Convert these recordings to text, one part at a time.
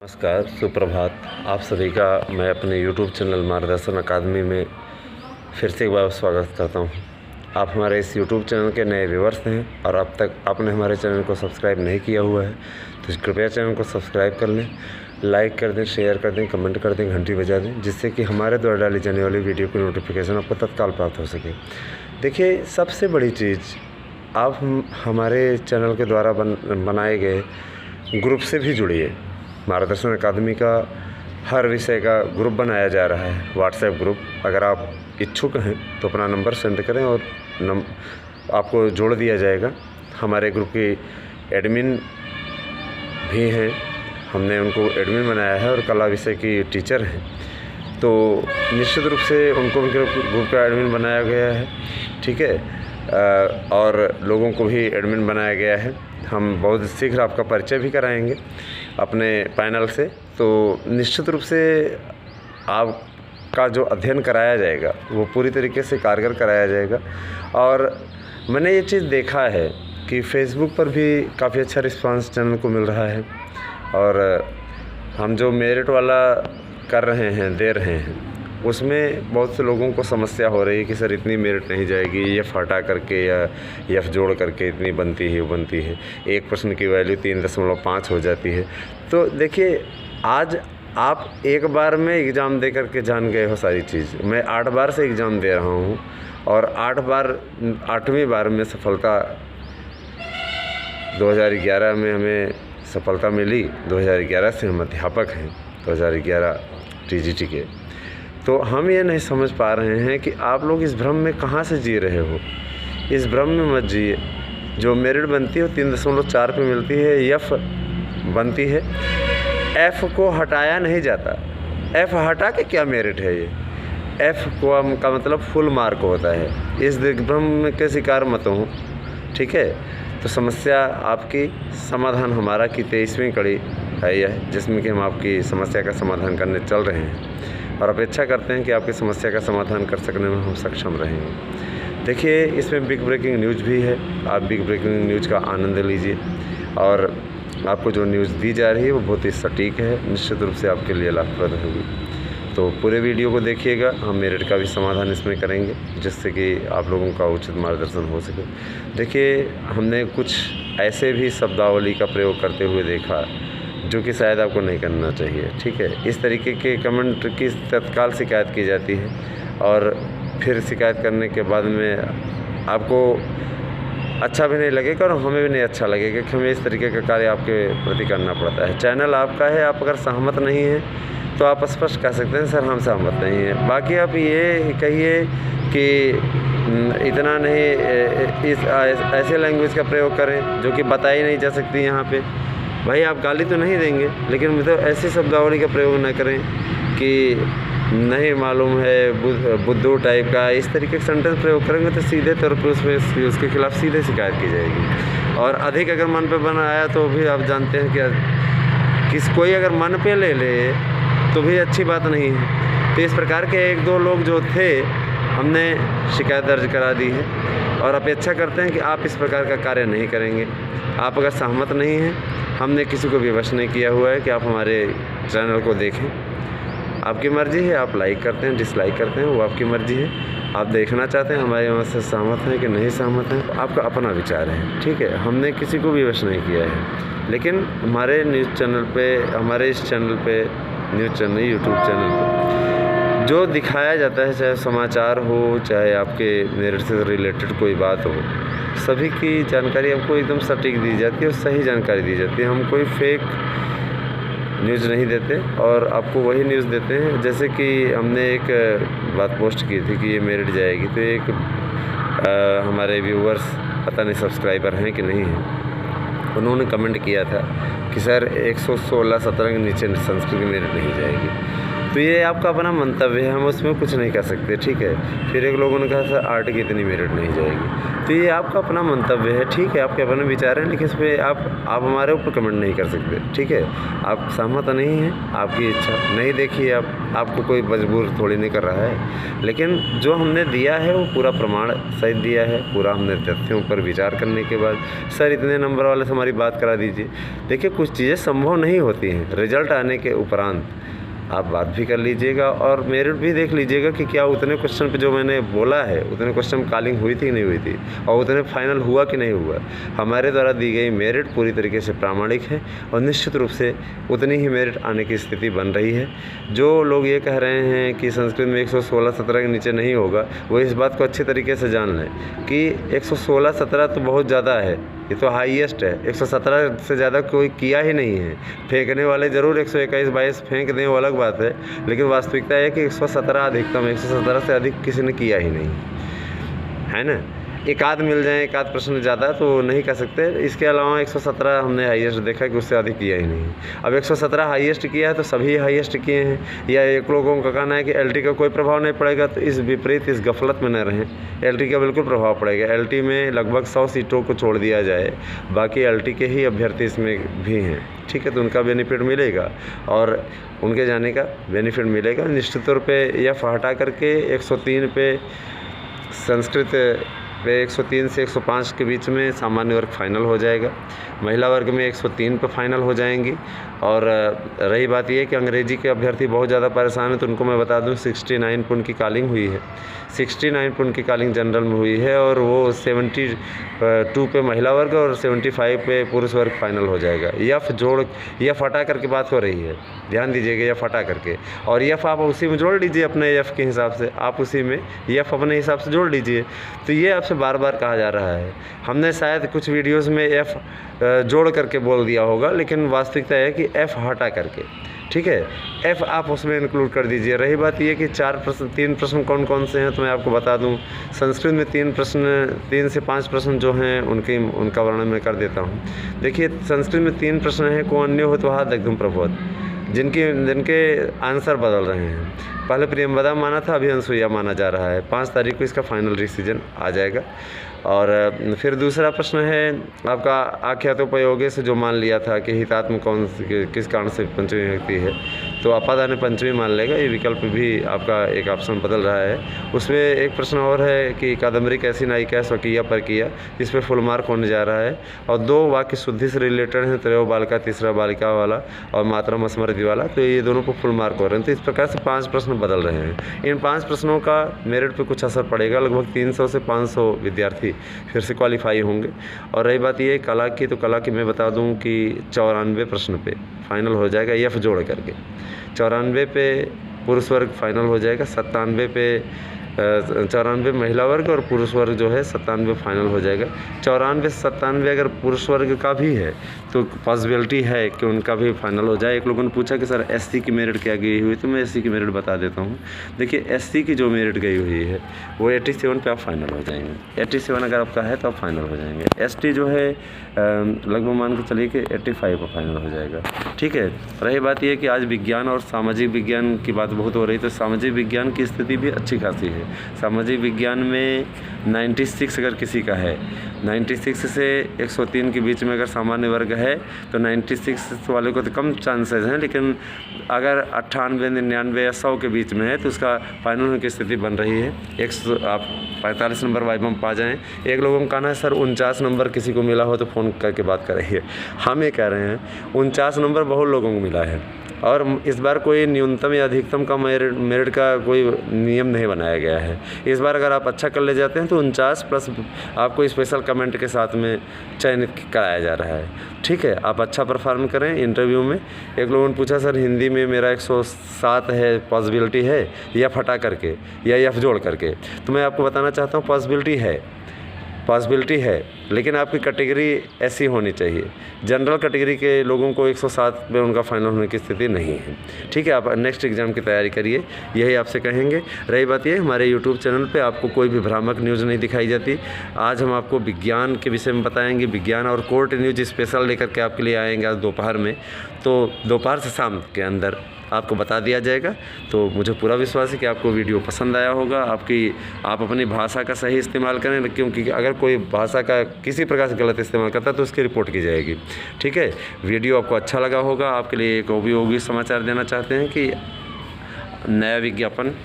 नमस्कार, सुप्रभात। आप सभी का मैं अपने YouTube चैनल मार्गदर्शन अकादमी में फिर से एक बार स्वागत करता हूं। आप हमारे इस YouTube चैनल के नए व्यूअर्स हैं और अब तक आपने हमारे चैनल को सब्सक्राइब नहीं किया हुआ है तो कृपया चैनल को सब्सक्राइब कर लें, लाइक कर दें, शेयर कर दें, कमेंट कर दें, घंटी बजा दें, जिससे कि हमारे द्वारा डाली जाने वाली वीडियो की नोटिफिकेशन आपको तत्काल प्राप्त हो सके। देखिए, सबसे बड़ी चीज़, आप हमारे चैनल के द्वारा बनाए गए ग्रुप से भी जुड़िए। मार्गदर्शन अकादमी का हर विषय का ग्रुप बनाया जा रहा है, व्हाट्सएप ग्रुप। अगर आप इच्छुक हैं तो अपना नंबर सेंड करें और आपको जोड़ दिया जाएगा। हमारे ग्रुप की एडमिन भी हैं, हमने उनको एडमिन बनाया है और कला विषय की टीचर हैं, तो निश्चित रूप से उनको भी ग्रुप का एडमिन बनाया गया है। ठीक है, और लोगों को भी एडमिन बनाया गया है। हम बहुत शीघ्र आपका परिचय भी कराएंगे अपने पैनल से, तो निश्चित रूप से आपका जो अध्ययन कराया जाएगा वो पूरी तरीके से कारगर कराया जाएगा। और मैंने ये चीज़ देखा है कि फेसबुक पर भी काफ़ी अच्छा रिस्पांस चैनल को मिल रहा है और हम जो मेरिट वाला कर रहे हैं, दे रहे हैं, उसमें बहुत से लोगों को समस्या हो रही है कि सर इतनी मेरिट नहीं जाएगी, एफ हटा करके या एफ जोड़ करके इतनी बनती है। एक प्रश्न की वैल्यू 3.5 हो जाती है। तो देखिए, आज आप एक बार में एग्ज़ाम दे करके जान गए हो सारी चीज़। मैं 8 बार से एग्ज़ाम दे रहा हूँ और 8वीं बार में सफलता 2011 में हमें सफलता मिली। 2011 से हम अध्यापक हैं, 2011 TGT के। तो हम ये नहीं समझ पा रहे हैं कि आप लोग इस भ्रम में कहाँ से जी रहे हो। इस भ्रम में मत जिए। जो मेरिट बनती है वो 3.4 पे मिलती है, एफ बनती है। एफ को हटाया नहीं जाता। एफ हटा के क्या मेरिट है? ये एफ का मतलब फुल मार्क होता है। इस दिग्भ्रम के शिकार मत हो। ठीक है, तो समस्या आपकी, समाधान हमारा की 23वीं कड़ी है यह, जिसमें कि हम आपकी समस्या का समाधान करने चल रहे हैं और अपेक्षा करते हैं कि आपकी समस्या का समाधान कर सकने में हम सक्षम रहेंगे। देखिए, इसमें बिग ब्रेकिंग न्यूज़ भी है। आप बिग ब्रेकिंग न्यूज़ का आनंद लीजिए और आपको जो न्यूज़ दी जा रही है वो बहुत ही सटीक है, निश्चित रूप से आपके लिए लाभप्रद होगी। तो पूरे वीडियो को देखिएगा। हम मेरिट का भी समाधान इसमें करेंगे, जिससे कि आप लोगों का उचित मार्गदर्शन हो सके। देखिए, हमने कुछ ऐसे भी शब्दावली का प्रयोग करते हुए देखा जो कि शायद आपको नहीं करना चाहिए। ठीक है, इस तरीके के कमेंट की तत्काल शिकायत की जाती है और फिर शिकायत करने के बाद में आपको अच्छा भी नहीं लगेगा और हमें भी नहीं अच्छा लगेगा कि हमें इस तरीके का कार्य आपके प्रति करना पड़ता है। चैनल आपका है, आप अगर सहमत नहीं हैं तो आप स्पष्ट कह सकते हैं सर हम सहमत नहीं हैं। बाकी आप ये कहिए कि इतना नहीं, इस ऐसे लैंग्वेज का प्रयोग करें जो कि बताई नहीं जा सकती यहाँ पे। भाई, आप गाली तो नहीं देंगे, लेकिन मतलब ऐसी शब्दावली का प्रयोग ना करें कि नहीं मालूम है, बुद्धू टाइप का, इस तरीके का सेंटेंस प्रयोग करेंगे तो सीधे तौर पर उसके खिलाफ सीधे शिकायत की जाएगी। और अधिक अगर मन पे बना आया तो भी आप जानते हैं कि कोई अगर मन पे ले ले तो भी अच्छी बात नहीं है। तो इस प्रकार के 1-2 लोग जो थे, हमने शिकायत दर्ज करा दी है और अपेक्षा करते हैं कि आप इस प्रकार का कार्य नहीं करेंगे। आप अगर सहमत नहीं हैं, हमने किसी को विवश नहीं किया हुआ है कि आप हमारे चैनल को देखें। आपकी मर्ज़ी है, आप लाइक करते हैं, डिसलाइक करते हैं, वो आपकी मर्ज़ी है। आप देखना चाहते हैं हमारे वहाँ से सहमत हैं कि नहीं सहमत हैं, तो आपका अपना विचार है। ठीक है, हमने किसी को विवश नहीं किया है। लेकिन हमारे न्यूज़ चैनल पे, हमारे इस चैनल पे, न्यूज़ चैनल, यूट्यूब चैनल पे जो दिखाया जाता है, चाहे समाचार हो, चाहे आपके मेरिट से रिलेटेड कोई बात हो, सभी की जानकारी आपको एकदम सटीक दी जाती है और सही जानकारी दी जाती है। हम कोई फेक न्यूज़ नहीं देते और आपको वही न्यूज़ देते हैं। जैसे कि हमने एक बात पोस्ट की थी कि ये मेरिट जाएगी, तो एक हमारे व्यूअर्स, पता नहीं सब्सक्राइबर हैं कि नहीं हैं, उन्होंने कमेंट किया था कि सर 116-17 के नीचे संस्कृत की मेरिट नहीं जाएगी। तो ये आपका अपना मंतव्य है, हम उसमें कुछ नहीं कर सकते, ठीक है। फिर एक लोगों ने कहा सर आर्ट की इतनी मेरिट नहीं जाएगी, तो ये आपका अपना मंतव्य है, ठीक है, आपके अपने विचार हैं, लेकिन इस पर आप हमारे ऊपर कमेंट नहीं कर सकते, ठीक है। आप सहमत नहीं हैं, आपकी इच्छा नहीं, देखिए आपको कोई मजबूर थोड़ी नहीं कर रहा है, लेकिन जो हमने दिया है वो पूरा प्रमाण सहित दिया है, पूरा हमने तथ्यों पर विचार करने के बाद सर इतने नंबर वाले से हमारी बात करा दीजिए। देखिए कुछ चीज़ें संभव नहीं होती हैं, रिजल्ट आने के उपरांत आप बात भी कर लीजिएगा और मेरिट भी देख लीजिएगा कि क्या उतने क्वेश्चन पे जो मैंने बोला है उतने क्वेश्चन कॉलिंग हुई थी कि नहीं हुई थी, और उतने फाइनल हुआ कि नहीं हुआ। हमारे द्वारा दी गई मेरिट पूरी तरीके से प्रामाणिक है और निश्चित रूप से उतनी ही मेरिट आने की स्थिति बन रही है। जो लोग ये कह रहे हैं कि संस्कृत में 116-17 के नीचे नहीं होगा, वो इस बात को अच्छे तरीके से जान लें कि 116-17 तो बहुत ज़्यादा है, ये तो हाईएस्ट है। 117 से ज़्यादा कोई किया ही नहीं है। फेंकने वाले ज़रूर 121-22 फेंक दें, वो अलग बात है, लेकिन वास्तविकता है कि 117 अधिकतम, 117 से अधिक किसी ने किया ही नहीं है ना। एक आध मिल जाए, एक आध प्रश्न ज़्यादा तो नहीं कह सकते। इसके अलावा 117 हमने हाईएस्ट देखा कि उससे अधिक किया ही नहीं। अब 117 हाईएस्ट किया है तो सभी हाईएस्ट किए हैं, या एक लोगों का कहना है कि एलटी का कोई प्रभाव नहीं पड़ेगा, तो इस विपरीत इस गफलत में न रहें। एलटी का बिल्कुल प्रभाव पड़ेगा। एलटी में लगभग 100 सीटों को छोड़ दिया जाए, बाकी एलटी के ही अभ्यर्थी इसमें भी हैं, ठीक है, तो उनका बेनिफिट मिलेगा और उनके जाने का बेनिफिट मिलेगा निश्चित तौर पर। यह हटा करके 103 पे संस्कृत पे 103 से 105 के बीच में सामान्य वर्ग फाइनल हो जाएगा। महिला वर्ग में 103 पे फाइनल हो जाएंगी। और रही बात ये कि अंग्रेजी के अभ्यर्थी बहुत ज़्यादा परेशान हैं, तो उनको मैं बता दूं 69 पे उनकी कॉलिंग हुई है। 69 पे उनकी कॉलिंग जनरल में हुई है और वो 72 पे महिला वर्ग और 75 पे पुरुष वर्ग फाइनल हो जाएगा। यफ हटा करके बात हो रही है, ध्यान दीजिएगा, यफ हटा करके। और यफ आप उसी में जोड़ लीजिए अपने यफ के हिसाब से, आप उसी में यफ अपने हिसाब से जोड़ लीजिए। तो ये आपसे बार बार कहा जा रहा है, हमने शायद कुछ वीडियोज़ में एफ़ जोड़ करके बोल दिया होगा, लेकिन वास्तविकता है कि एफ़ हटा करके, ठीक है, एफ़ आप उसमें इंक्लूड कर दीजिए। रही बात ये कि 3 प्रश्न कौन कौन से हैं, तो मैं आपको बता दूं। संस्कृत में 3 से 5 प्रश्न जो हैं उनका वर्णन मैं कर देता हूं। देखिए संस्कृत में 3 प्रश्न हैं, को अन्य हो तो हाथ एकदम प्रभुवत, जिनके आंसर बदल रहे हैं। पहले प्रियंवदा माना था, अभी अनसुईया माना जा रहा है। 5 तारीख को इसका फाइनल डिसीजन आ जाएगा। और फिर दूसरा प्रश्न है आपका आख्यातोपयोगे से जो मान लिया था कि हितात्म किस कारण से पंचमी विभक्ति है, तो अपादा ने पंचमी मान लेगा। ये विकल्प भी आपका एक ऑप्शन बदल रहा है। उसमें एक प्रश्न और है कि कादम्बरी कैसी नायिका स्वकीय पर किया, इस पर फुल मार्क होने जा रहा है। और 2 वाक्य शुद्धि से रिलेटेड हैं, त्रयो बालिका तीसरा बालिका वाला और मातरम स्मृति वाला, तो ये दोनों को फुल मार्क हो रहे हैं। तो इस प्रकार से 5 प्रश्न बदल रहे हैं। इन 5 प्रश्नों का मेरिट पे कुछ असर पड़ेगा। लगभग 300 से 500 विद्यार्थी फिर से क्वालिफाई होंगे। और रही बात ये कला की, तो कला की मैं बता दूं कि 94 प्रश्न पे फाइनल हो जाएगा एफ जोड़ करके। 94 पे पुरुष वर्ग फाइनल हो जाएगा। 94 महिला वर्ग और पुरुष वर्ग जो है 97 फाइनल हो जाएगा। 94 से 97 अगर पुरुष वर्ग का भी है तो पॉसिबिलिटी है कि उनका भी फाइनल हो जाए। एक लोगों ने पूछा कि सर एससी की मेरिट क्या गई हुई, तो मैं एससी की मेरिट बता देता हूँ। देखिए एससी की जो मेरिट गई हुई है वो 87 पे आप फाइनल हो जाएंगे। 87 अगर आपका है तो आप फाइनल हो जाएंगे। एसटी जो है लगभग मान के चलिए कि 85 पर फाइनल हो जाएगा, ठीक है। रही बात यह कि आज विज्ञान और सामाजिक विज्ञान की बात बहुत हो रही, तो सामाजिक विज्ञान की स्थिति भी अच्छी खासी है। सामाजिक विज्ञान में 96 अगर किसी का है, 96 से 103 के बीच में अगर सामान्य वर्ग है तो 96 वाले को तो कम चांसेस हैं, लेकिन अगर 98, 99 या 100 के बीच में है तो उसका फाइनल होने की स्थिति बन रही है। आप 45 नंबर वाइबम पा जाएँ। एक लोगों का कहना है सर 49 नंबर किसी को मिला हो तो फ़ोन करके बात करिए। हम ये कह रहे हैं 49 नंबर बहुत लोगों को मिला है और इस बार कोई न्यूनतम या अधिकतम का मेरिट का कोई नियम नहीं बनाया गया है। इस बार अगर आप अच्छा कर ले जाते हैं तो 49 प्लस आपको स्पेशल कमेंट के साथ में चयनित कराया जा रहा है, ठीक है। आप अच्छा परफॉर्म करें इंटरव्यू में। एक लोगों ने पूछा सर हिंदी में मेरा 107 है, पॉसिबिलिटी है या फटा करके या एफ जोड़ करके, तो मैं आपको बताना चाहता हूँ पॉसिबिलिटी है, लेकिन आपकी कैटेगरी ऐसी होनी चाहिए। जनरल कैटेगरी के लोगों को 107 में उनका फाइनल होने की स्थिति नहीं है, ठीक है। आप नेक्स्ट एग्ज़ाम की तैयारी करिए, यही आपसे कहेंगे। रही बात ये हमारे यूट्यूब चैनल पे आपको कोई भी भ्रामक न्यूज़ नहीं दिखाई जाती। आज हम आपको विज्ञान के विषय में बताएंगे, विज्ञान और कोर्ट न्यूज़ स्पेशल लेकर के आपके लिए आएंगे आज दोपहर में। तो दोपहर से शाम के अंदर आपको बता दिया जाएगा। तो मुझे पूरा विश्वास है कि आपको वीडियो पसंद आया होगा। आप अपनी भाषा का सही इस्तेमाल करें, क्योंकि अगर कोई भाषा का किसी प्रकार से गलत इस्तेमाल करता है तो उसकी रिपोर्ट की जाएगी। ठीक है, वीडियो आपको अच्छा लगा होगा। आपके लिए एक उपयोगी समाचार देना चाहते हैं कि नया विज्ञापन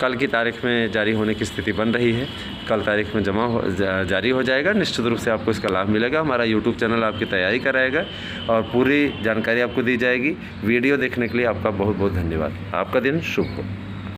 कल की तारीख में जारी होने की स्थिति बन रही है। कल तारीख में जारी हो जाएगा। निश्चित रूप से आपको इसका लाभ मिलेगा। हमारा यूट्यूब चैनल आपकी तैयारी कराएगा और पूरी जानकारी आपको दी जाएगी। वीडियो देखने के लिए आपका बहुत बहुत धन्यवाद। आपका दिन शुभ हो।